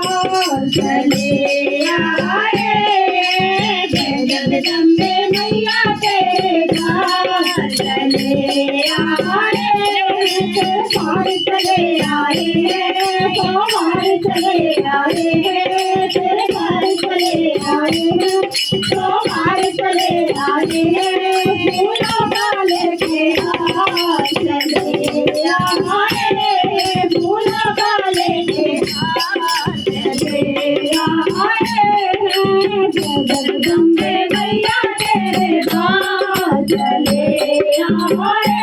चले आए जय जगदम्बे मैया तेरे द्वार चले आए पार चले आए पार चले आए तेरे पार चले आए पार चले आए फूलों का लेके चले आए फूलों का लेके जगदम्बे मैया तेरे द्वार चले आए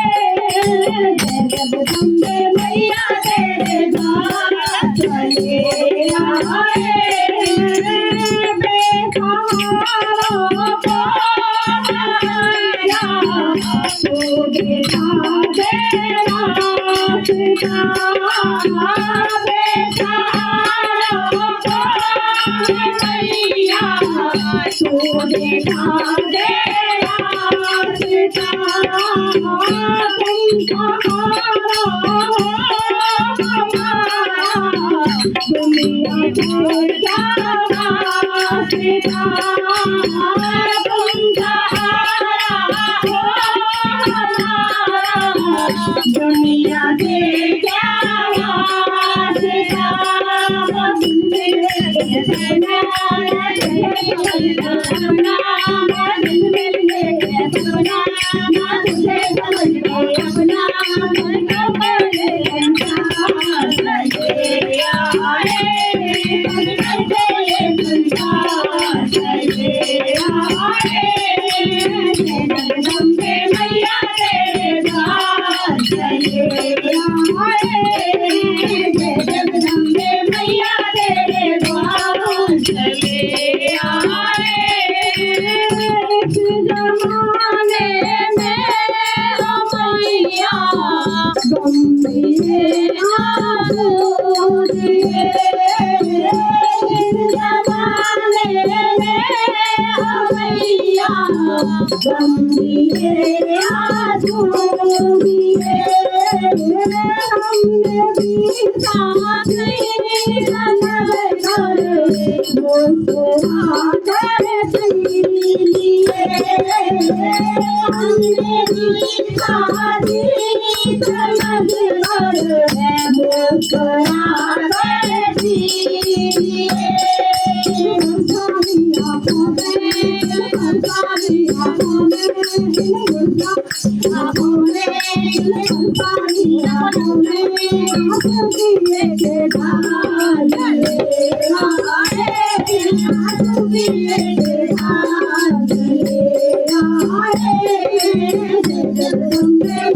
जगदम्बे मैया तेरे द्वार चले आए बेसहारों को मैया तो देखा तेरा पिता तो देखा दे दुनिया को क्या दुनिया से क्या जगदम्बे मैया तेरे द्वार चले आए जगदम्बे मैया तेरे द्वार चले आए जमाने में मैया गंभीर आंसू दिए जमाने में मैया गंभीर आंसू दिए हमने भी साथ नहीं मुस्कुराते लिए हमने भी शादी समझ कर मुस्कुराते लिए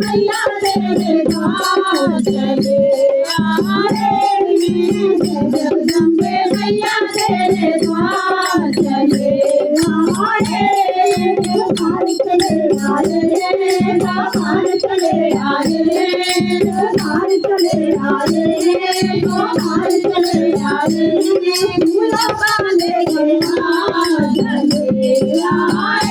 मैया तेरे द्वार चले आए जगदम्बे मैया तेरे द्वार चले आए पार चले आए पार चले आए पार चले आए पार चले आए फूलों का लेके चले आए